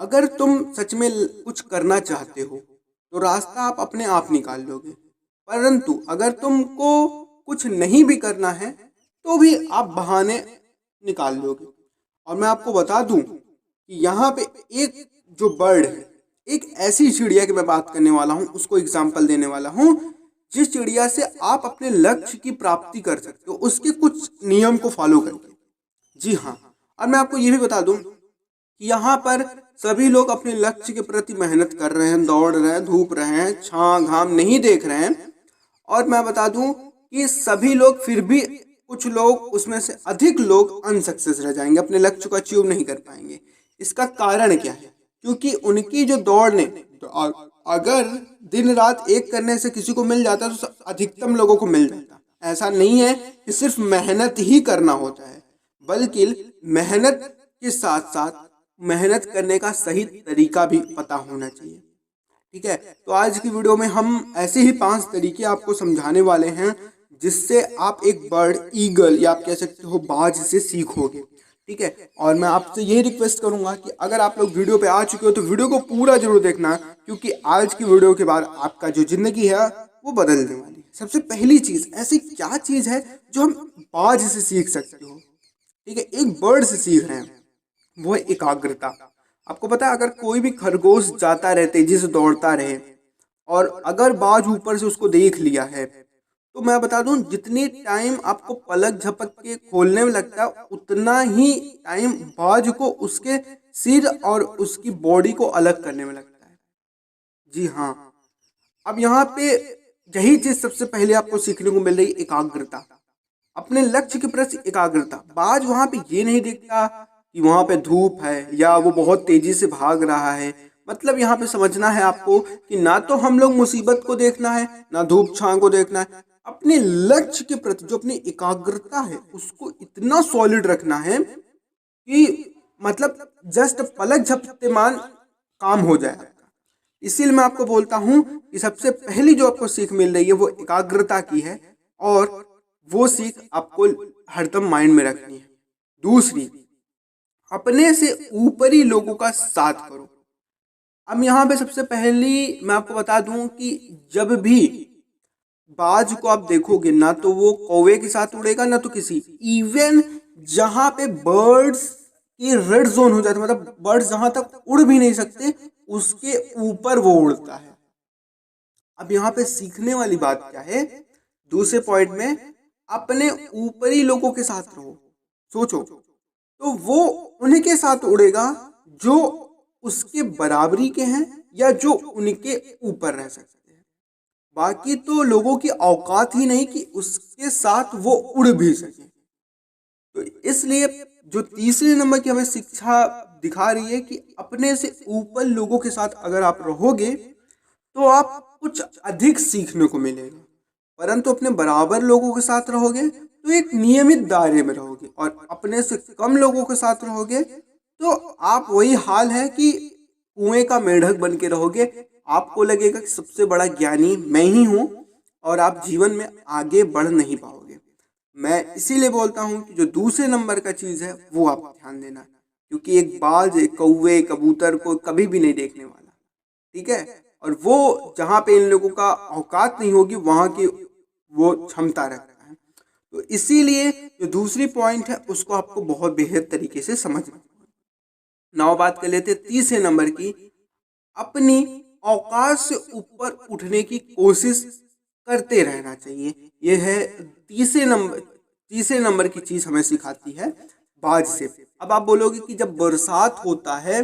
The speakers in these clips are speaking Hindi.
अगर तुम सच में कुछ करना चाहते हो तो रास्ता आप अपने आप निकाल लोगे, परंतु अगर तुमको कुछ नहीं भी करना है तो भी आप बहाने निकाल लोगे। और मैं आपको बता दूं कि यहाँ पे एक जो बर्ड है, एक ऐसी चिड़िया की मैं बात करने वाला हूँ, उसको एग्जाम्पल देने वाला हूँ, जिस चिड़िया से आप अपने लक्ष्य की प्राप्ति कर सकते हो उसके कुछ नियम को फॉलो करके। जी हाँ, और मैं आपको ये भी बता दूं कि यहाँ पर सभी लोग अपने लक्ष्य के प्रति मेहनत कर रहे हैं, दौड़ रहे हैं, धूप रहे हैं, छां घाम नहीं देख रहे हैं। और मैं बता दूं कि सभी लोग फिर भी कुछ लोग उसमें से अधिक लोग अनसक्सेस रह जाएंगे, अपने लक्ष्य को अचीव नहीं कर पाएंगे। इसका कारण क्या है? क्योंकि उनकी जो दौड़ ने तो अगर दिन रात एक करने से किसी को मिल जाता तो अधिकतम लोगों को मिल जाता। ऐसा नहीं है कि सिर्फ मेहनत ही करना होता है, बल्कि मेहनत के साथ साथ मेहनत करने का सही तरीका भी पता होना चाहिए। ठीक है, तो आज की वीडियो में हम ऐसे ही 5 तरीके आपको समझाने वाले हैं जिससे आप एक बर्ड, ईगल या आप कह सकते हो बाज से सीखोगे। ठीक है, और मैं आपसे यही रिक्वेस्ट करूंगा कि अगर आप लोग वीडियो पे आ चुके हो तो वीडियो को पूरा जरूर देखना, क्योंकि आज की वीडियो के बाद आपका जो जिंदगी है वो बदलने वाली है। सबसे पहली चीज, ऐसी क्या चीज है जो हम बाज से सीख सकते हो? ठीक है, एक बर्ड से सीख रहे हैं, वो है एकाग्रता। आपको पता है, अगर कोई भी खरगोश जाता रहे, तेजी से दौड़ता रहे, और अगर बाज ऊपर से उसको देख लिया है, तो मैं बता दूं जितनी टाइम आपको पलक झपक के खोलने में लगता है उतना ही टाइम बाज को उसके सिर और उसकी बॉडी को अलग करने में लगता है। जी हाँ, अब यहाँ पे यही चीज सबसे पहले आपको सीखने को मिल रही है, एकाग्रता। अपने लक्ष्य के प्रति एकाग्रता। बाज वहां पे ये नहीं देखता कि वहां पे धूप है या वो बहुत तेजी से भाग रहा है। मतलब यहाँ पे समझना है आपको कि ना तो हम लोग मुसीबत को देखना है, ना धूप छां को देखना है। अपने लक्ष्य के प्रति जो अपनी एकाग्रता है उसको इतना सॉलिड रखना है कि मतलब जस्ट पलक झपकते मान काम हो जाए आपका। इसीलिए मैं आपको बोलता हूं कि सबसे पहली जो आपको सीख मिल रही है वो एकाग्रता की है, और वो सीख आपको हरदम माइंड में रखनी है। दूसरी, अपने से ऊपरी लोगों का साथ करो। अब यहाँ पे सबसे पहली मैं आपको बता दूं कि जब भी बाज को आप देखोगे, ना तो वो कौवे के साथ उड़ेगा ना तो किसी, इवन जहां पे बर्ड्स की रेड जोन हो जाता है, मतलब बर्ड्स जहां तक उड़ भी नहीं सकते उसके ऊपर वो उड़ता है। अब यहाँ पे सीखने वाली बात क्या है? दूसरे पॉइंट में, अपने ऊपरी लोगों के साथ रहो। सोचो, तो वो उनके साथ उड़ेगा जो उसके बराबरी के हैं या जो उनके ऊपर रह सकते हैं। बाकी तो लोगों की औकात ही नहीं कि उसके साथ वो उड़ भी सके। तो इसलिए जो तीसरे नंबर की हमें शिक्षा दिखा रही है कि अपने से ऊपर लोगों के साथ अगर आप रहोगे तो आप कुछ अधिक सीखने को मिलेगा, परंतु अपने बराबर लोगों के साथ रहोगे तो एक नियमित दायरे में रहोगे, और अपने से कम लोगों के साथ रहोगे तो आप वही हाल है कि कुएं का मेढक बन के रहोगे। आपको लगेगा कि सबसे बड़ा ज्ञानी मैं ही हूँ, और आप जीवन में आगे बढ़ नहीं पाओगे। मैं इसीलिए बोलता हूँ कि जो दूसरे नंबर का चीज है वो आप ध्यान देना, क्योंकि एक बाज एक कौवे कबूतर को कभी भी नहीं देखने वाला। ठीक है, और वो जहाँ पे इन लोगों का औकात नहीं होगी वहां की वो क्षमता रखता है। तो इसीलिए जो दूसरी पॉइंट है उसको आपको बहुत बेहद तरीके से समझना है। नाउ बात कर लेते हैं तीसरे नंबर की। अपनी औकात से ऊपर उठने की कोशिश करते रहना चाहिए। यह है तीसरे नंबर की चीज हमें सिखाती है बाज से। अब आप बोलोगे कि जब बरसात होता है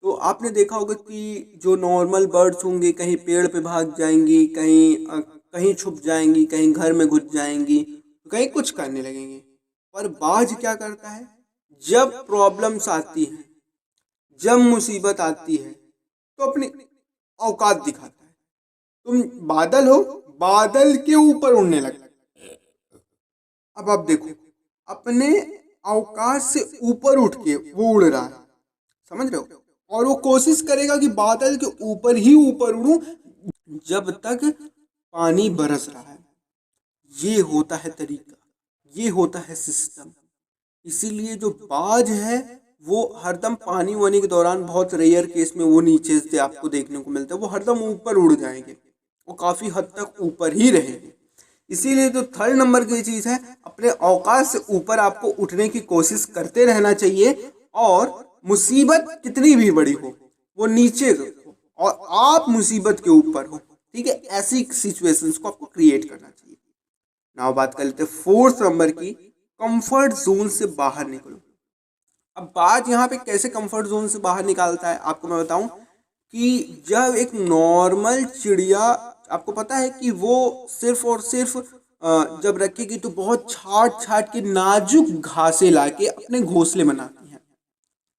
तो आपने देखा होगा कि जो नॉर्मल बर्ड्स होंगे कहीं पेड़ पे भाग जाएंगी, कहीं छुप जाएंगी, कहीं घर में घुस जाएंगी, कहीं कुछ करने लगेंगे। पर बाज क्या करता है? जब प्रॉब्लम्स आती है, जब मुसीबत आती है, तो अपनी औकात दिखाता है। तुम बादल हो, बादल के ऊपर उड़ने लगता है। अब आप देखो, अपने औकात से ऊपर उठ के वो उड़ रहा है, समझ रहे हो? और वो कोशिश करेगा कि बादल के ऊपर ही ऊपर उड़ूं जब तक पानी बरस रहा है। ये होता है तरीका, ये होता है सिस्टम। इसीलिए जो बाज है वो हरदम पानी वानी के दौरान बहुत रेयर केस में वो नीचे से आपको देखने को मिलता है, वो हरदम ऊपर उड़ जाएंगे, वो काफ़ी हद तक ऊपर ही रहेंगे। इसीलिए जो थर्ड नंबर की चीज़ है, अपने औकात से ऊपर आपको उठने की कोशिश करते रहना चाहिए, और मुसीबत कितनी भी बड़ी हो वो नीचे रखो और आप मुसीबत के ऊपर हो, ठीक है। ऐसी सिचुएशंस को आपको क्रिएट करना चाहिए। नाउ बात कर लेते हैं फोर्थ नंबर की, कंफर्ट जोन से बाहर निकलो। अब बात यहाँ पे कैसे कंफर्ट जोन से बाहर निकालता है आपको मैं बताऊं, कि जब एक नॉर्मल चिड़िया, आपको पता है कि वो सिर्फ और सिर्फ जब रखेगी तो बहुत छाट छाट के नाजुक घासें लाके अपने घोंसले बनाती हैं,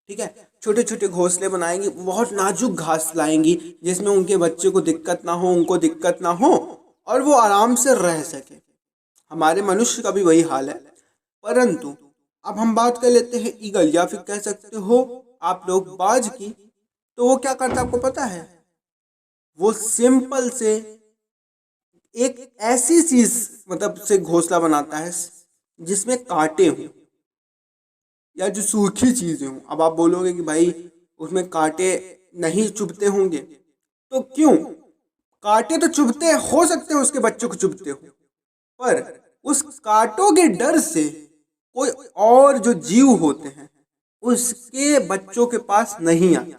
ठीक है। छोटे छोटे घोंसले बनाएंगी, बहुत नाजुक घास लाएंगी जिसमें उनके बच्चे को दिक्कत ना हो, उनको दिक्कत ना हो, और वो आराम से रह सके। हमारे मनुष्य का भी वही हाल है। परंतु अब हम बात कर लेते हैं ईगल, या फिर कह सकते हो आप लोग बाज की। तो वो क्या करता है आपको पता है? वो सिंपल से एक ऐसी चीज मतलब से घोंसला बनाता है जिसमें कांटे हों या जो सूखी चीजें हों। अब आप बोलोगे कि भाई उसमें कांटे नहीं चुभते होंगे, तो क्यों? कांटे तो चुभते हो सकते हैं, उसके बच्चों को चुभते हो, पर उस कांटों के डर से कोई और जो जीव होते हैं उसके बच्चों के पास नहीं आते,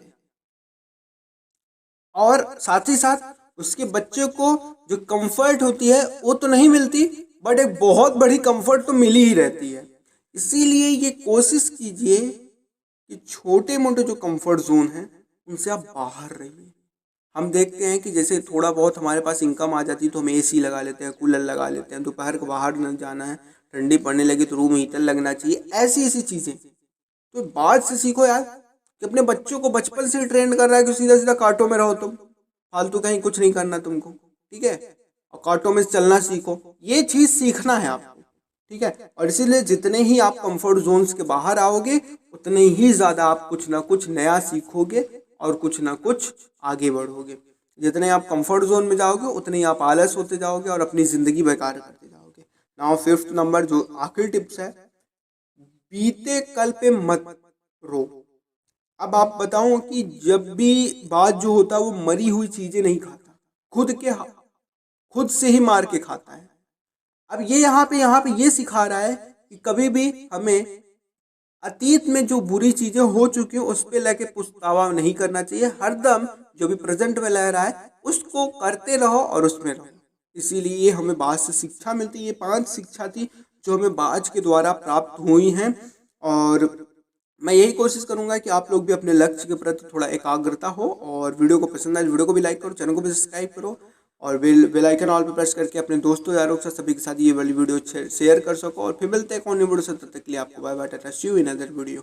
और साथ ही साथ उसके बच्चे को जो कंफर्ट होती है वो तो नहीं मिलती, बट एक बहुत बड़ी कंफर्ट तो मिली ही रहती है। इसीलिए ये कोशिश कीजिए कि छोटे मोटे जो कंफर्ट जोन हैं उनसे आप बाहर रहिए। हम देखते हैं कि जैसे थोड़ा बहुत हमारे पास इनकम आ जाती है तो हम एसी लगा लेते हैं, कूलर लगा लेते हैं, दोपहर को बाहर न जाना है, ठंडी पड़ने लगी तो रूम हीटर लगना चाहिए, ऐसी ऐसी चीज़ें। तो बात से सीखो यार, कि अपने बच्चों को बचपन से ट्रेन कर रहा है कि सीधा सीधा कांटों में रहो, तुम फालतू कहीं कुछ नहीं करना तुमको, ठीक है, और कांटों में चलना सीखो। ये चीज़ सीखना है आपको, ठीक है। और इसीलिए जितने ही आप कंफर्ट जोन्स के बाहर आओगे उतने ही ज़्यादा आप कुछ ना कुछ नया सीखोगे और कुछ ना कुछ आगे बढ़ोगे। जितने आप कंफर्ट जोन में जाओगे उतने ही आप आलस होते जाओगे और अपनी ज़िंदगी बेकार करते जाओगे। नाउ फिफ्थ नंबर जो आखिरी टिप्स है, बीते कल पे मत रो। अब आप बताओ कि जब भी बात जो होता है वो मरी हुई चीज़ें नहीं खाता, खुद से ही मार के खाता है। अब ये यहाँ पे ये सिखा रहा है कि कभी भी हमें अतीत में जो बुरी चीजें हो चुकी हैं उस पे लेके पछतावा नहीं करना चाहिए। हरदम जो भी प्रेजेंट में रह रहा है उसको करते रहो और उसमें रहो। इसीलिए हमें बाज से शिक्षा मिलती है। ये 5 शिक्षा थी जो हमें बाज के द्वारा प्राप्त हुई हैं, और मैं यही कोशिश करूंगा कि आप लोग भी अपने लक्ष्य के प्रति थोड़ा एकाग्रता हो, और वीडियो को पसंद आए वीडियो को भी लाइक करो, चैनल को भी सब्सक्राइब करो, और बेल आइकन ऑल पे प्रेस करके अपने दोस्तों यारों के साथ सभी के साथ ये वाली वीडियो शेयर कर सको। और फिर मिलते हैं कौन वीडियो से, तब तक के लिए आपको bye bye, tata, see you in other video.